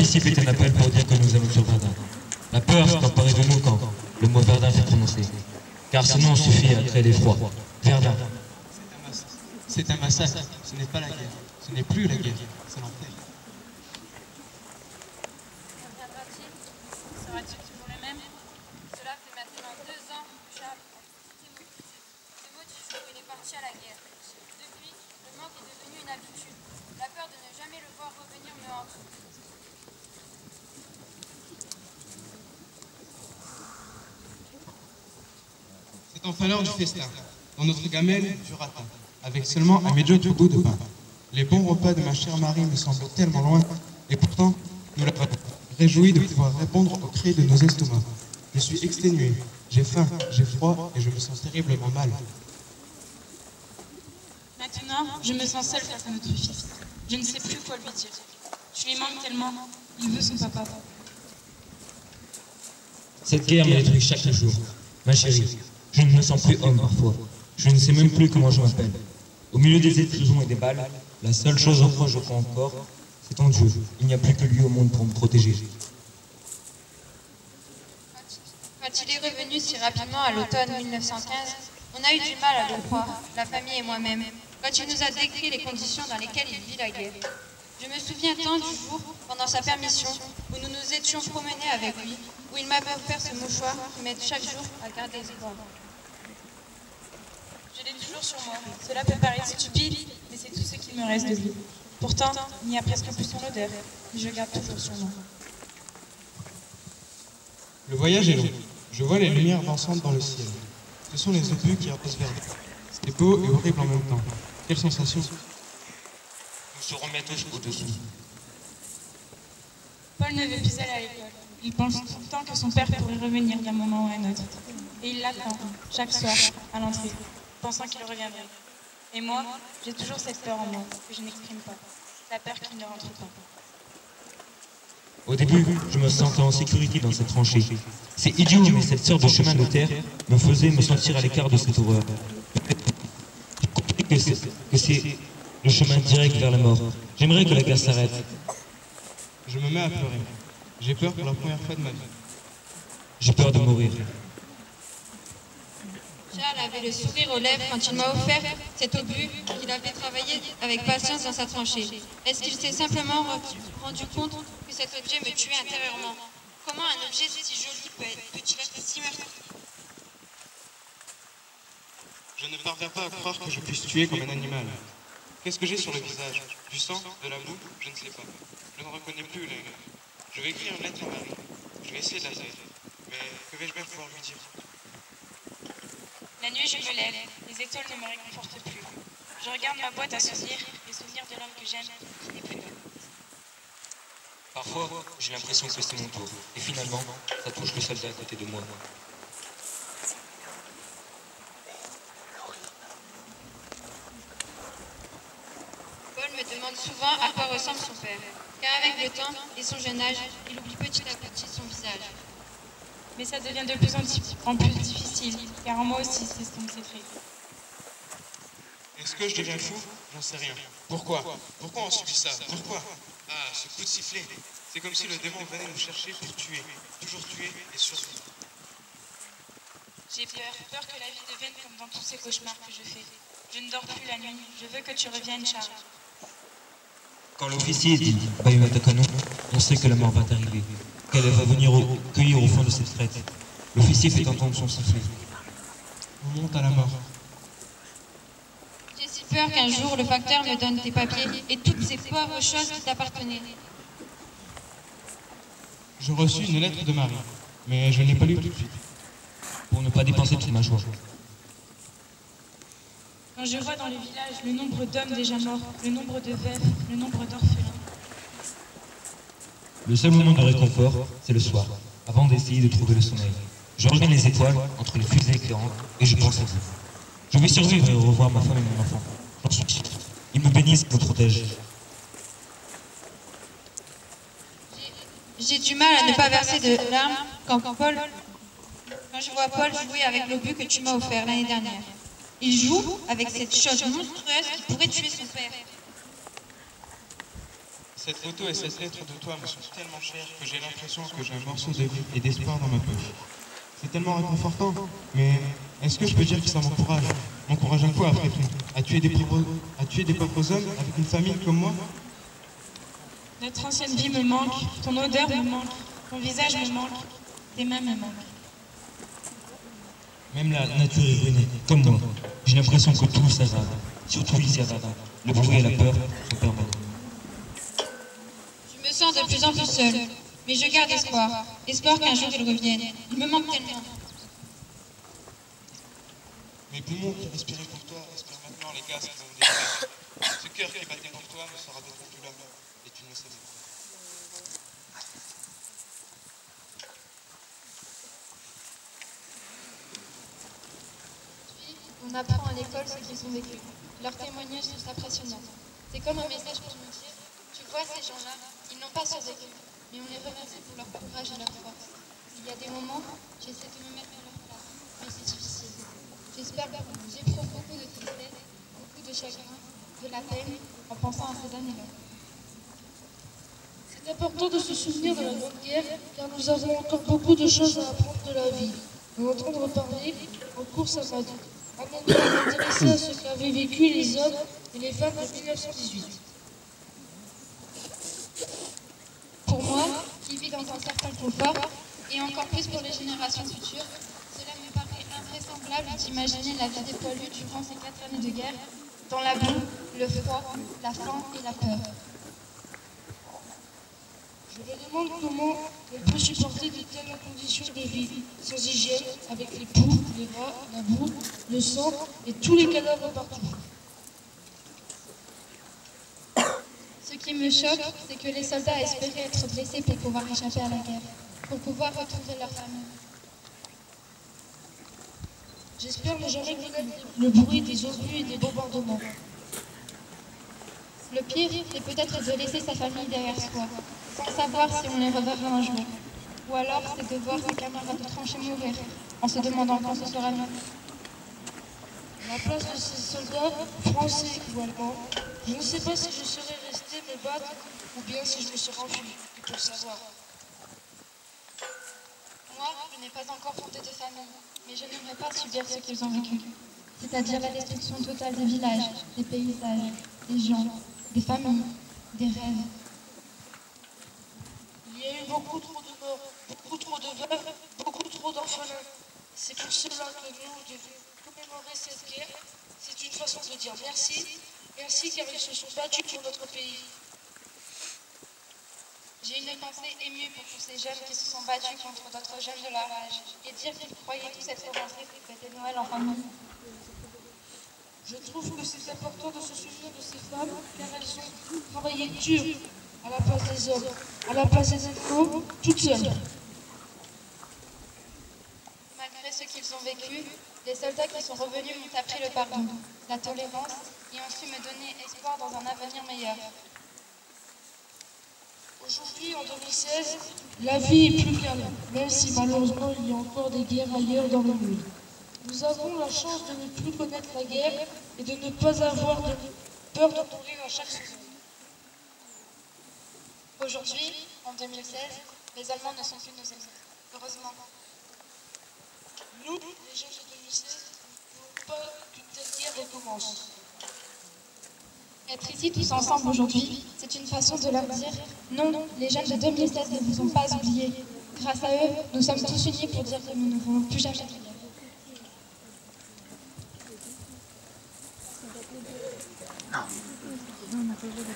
l'officier fait un appel pour dire que nous allons sur Verdun. La peur s'emparer de nous quand le mot Verdun fait prononcer. Car ce nom suffit à créer l'effroi. Verdun. C'est un massacre. Ce n'est pas la guerre. Ce n'est plus la guerre. C'est l'enfer. Sera-t-il toujours le même? Cela fait maintenant 2 ans que Charles a quitté ce maudit jour où il est parti à la guerre. Depuis, le manque est devenu une habitude. La peur de ne jamais le voir revenir me hante. C'est enfin l'heure du festin. Dans notre gamelle, du ratin, avec seulement un médiocre bout de pain. Les bons repas de ma chère Marie me semblent tellement loin, et pourtant, nous l'avons réjoui de pouvoir répondre aux cris de nos estomacs. Je suis exténué, j'ai faim, j'ai froid, et je me sens terriblement mal. Maintenant, je me sens seule face à notre fils. Je ne sais plus quoi lui dire. Je lui manque tellement. Il veut son papa. Cette guerre me détruit chaque jour. Ma chérie, je ne me sens plus homme parfois. Je ne sais même plus comment je m'appelle. Au milieu des explosions et des balles, la seule chose en quoi je crois encore, c'est en Dieu. Il n'y a plus que lui au monde pour me protéger. Quand il est revenu si rapidement à l'automne 1915, on a eu du mal à le croire, la famille et moi-même, quand il nous a décrit les conditions dans lesquelles il vit la guerre. Je me souviens tant du jour, pendant sa permission, où nous nous étions promenés avec lui, où il m'avait offert ce mouchoir qui m'aide chaque jour à garder espoir. Je l'ai toujours sur moi. Cela peut paraître stupide, mais c'est tout ce qui me reste de lui. Pourtant, il n'y a presque plus son odeur, mais je garde toujours sur moi. Le voyage est long. Je vois les lumières dansantes dans le ciel. Ce sont les obus qui arrosent Verdun. C'est beau et horrible en même temps. Quelle sensation! Nous serons bientôt au-dessous. Paul ne veut plus aller à l'école. Il pense tout le temps que son père pourrait revenir d'un moment ou à un autre. Et il l'attend, chaque soir, à l'entrée, pensant qu'il reviendrait. Et moi, j'ai toujours cette peur en moi, que je n'exprime pas. La peur qu'il ne rentre pas. Au début, je me sentais en sécurité dans cette tranchée. C'est idiot, mais cette sorte de chemin de terre me faisait me sentir à l'écart de cette horreur. J'ai compris que c'est le chemin direct vers la mort. J'aimerais que la guerre s'arrête. Je me mets à pleurer. J'ai peur pour la première fois de ma vie. J'ai peur de mourir. Charles avait le sourire aux lèvres quand il m'a offert cet obus qu'il avait travaillé avec patience dans sa tranchée. Est-ce qu'il s'est simplement rendu compte que cet objet me tuait intérieurement? Comment un objet si joli peut-il être si meurtrier? Je ne parviens pas à croire que je puisse tuer comme un animal. Qu'est-ce que j'ai sur le visage? Du sang? De la boue? Je ne sais pas. Je ne reconnais plus les... Je vais écrire une lettre à Marie. Je vais essayer de la faire. Mais que vais-je bien pouvoir lui dire? La nuit, je me lève. Les étoiles ne me réconfortent plus. Je regarde ma boîte à souvenirs, les souvenirs de l'homme que j'aime, qui n'est plus là. Parfois, j'ai l'impression que c'est mon tour. Et finalement, ça touche le soldat à côté de moi. Paul me demande souvent à quoi ressemble son père, car avec le temps et son jeune âge, il oublie petit à petit son visage. Mais ça devient de plus en plus difficile, car en moi aussi s'estompe ses traits. Est-ce que je deviens fou? J'en sais rien. Pourquoi? Pourquoi on subit ça? Pourquoi? Ah, ce coup de sifflet. C'est comme si le démon venait nous chercher pour tuer. Toujours tuer et survivre. J'ai peur que la vie devienne comme dans tous ces cauchemars que je fais. Je ne dors plus la nuit. Je veux que tu reviennes, Charles. Quand l'officier dit « baïonnette à canon », on sait que la mort va arriver, qu'elle va venir cueillir au fond de cette crête. L'officier fait entendre son sifflet. On monte à la mort. J'ai si peur qu'un jour le facteur me donne tes papiers et toutes ces pauvres choses qui t'appartenaient. Je reçus une lettre de Marie, mais je ne l'ai pas lue tout de suite. Pour ne pas dépenser toute ma joie. Quand je vois dans le village le nombre d'hommes déjà morts, le nombre de veufs, le nombre d'orphelins. Le seul moment de réconfort, c'est le soir, avant d'essayer de trouver le sommeil. Je regarde les étoiles entre les fusées éclairantes et je pense à vous. Je vais survivre et revoir ma femme et mon enfant. J'en suis sûr. Ils me bénissent et me protègent. J'ai du mal à ne pas verser de larmes quand je vois Paul jouer avec l'obus que tu m'as offert l'année dernière. Il joue avec cette chose monstrueuse qui pourrait tuer son père. Cette photo et cette lettre de toi me sont tellement chères que j'ai l'impression que j'ai un morceau de vie et d'espoir dans ma poche. C'est tellement réconfortant, mais est-ce que je peux dire que ça m'encourage? M'encourage à quoi après tout? À tuer des pauvres hommes avec une famille comme moi? Notre ancienne vie me manque, ton odeur me manque, ton visage me manque, tes mains me manquent. Même la nature est ruinée, comme moi. J'ai l'impression que tout s'aggrave, surtout ici à Vada. Le bruit et la peur sont permanents. Je me sens de plus en plus seule, mais je garde espoir. Espoir qu'un jour il revienne. Il me manque tellement. Mes poumons qui respiraient pour toi respirent maintenant les gaz qui vont me délivrer. Ce cœur qui battait pour toi ne sera peut-être plus là, et tu ne le sais pas. On apprend à l'école ce qu'ils ont vécu. Leurs témoignages sont impressionnants. C'est comme un message pour nous dire, tu vois ces gens-là, ils n'ont pas survécu, mais on les remercie pour leur courage et leur force. Il y a des moments, j'essaie de me mettre à leur place, mais c'est difficile. J'espère que j'éprouve beaucoup de tristesse, beaucoup de chagrin, de la peine, en pensant à ces années-là. C'est important de se souvenir de la Grande Guerre, car nous avons encore beaucoup de choses à apprendre de la vie. En entendre parler, en cours, ça m'a amené à m'intéresser à ce qu'avaient vécu les hommes et les femmes de 1918. Pour moi, qui vis dans un certain confort, et encore plus pour les générations futures, cela me paraît invraisemblable d'imaginer la vie des poilus durant ces 4 années de guerre, dans la boue, le froid, la faim et la peur. Je me demande comment on peut supporter de telles conditions de vie, sans hygiène, avec les poux, les rats, la boue, le sang et tous les cadavres partout. Ce qui me choque, c'est que les soldats espéraient être blessés pour pouvoir échapper à la guerre, pour pouvoir retrouver leur famille. J'espère ne jamais connaître le bruit des obus et des bombardements. Le pire, c'est peut-être de laisser sa famille derrière soi, sans savoir si on les reverra un jour. Ou alors, c'est de voir ses camarades de tranchée mourir, en se demandant quand ce sera nous. À la place de ces soldats, français ou allemands, je ne sais pas si je serais resté me battre ou bien si je me serais enfui, pour savoir. Moi, je n'ai pas encore fondé de famille, mais je n'aimerais pas subir ce qu'ils ont vécu. C'est-à-dire la destruction totale des villages, des paysages, des gens, des familles, des rêves. Il y a eu beaucoup trop de morts, beaucoup trop de veuves, beaucoup trop d'orphelins. C'est pour cela que nous devons commémorer cette guerre. C'est une façon de dire merci. Merci car ils se sont battus pour notre pays. J'ai une pensée émue pour tous ces jeunes qui se sont battus contre d'autres jeunes de leur âge et dire qu'ils croyaient tous être avancés pour fêter Noël en famille. Je trouve que c'est important de se souvenir de ces femmes car elles ont travaillé dur à la place des hommes, à la place des animaux, toutes seules. Malgré ce qu'ils ont vécu, les soldats qui sont revenus m'ont appris le pardon, la tolérance et ont su me donner espoir dans un avenir meilleur. Aujourd'hui, en 2016, la vie est plus calme, même si malheureusement il y a encore des guerres ailleurs dans le monde. Nous avons la chance de ne plus connaître la guerre et de ne pas avoir peur de mourir à chaque seconde. Aujourd'hui, en 2016, les Allemands ne sont plus nos ennemis. Heureusement. Nous, les jeunes de 2016, ne voulons pas qu'une telle guerre recommence. Être ici tous ensemble aujourd'hui, c'est une façon de leur dire non, les jeunes de 2016 ne vous ont pas oubliés. Grâce à eux, nous sommes tous unis pour dire que nous ne voulons plus jamais de guerre. Non, on a pas vu la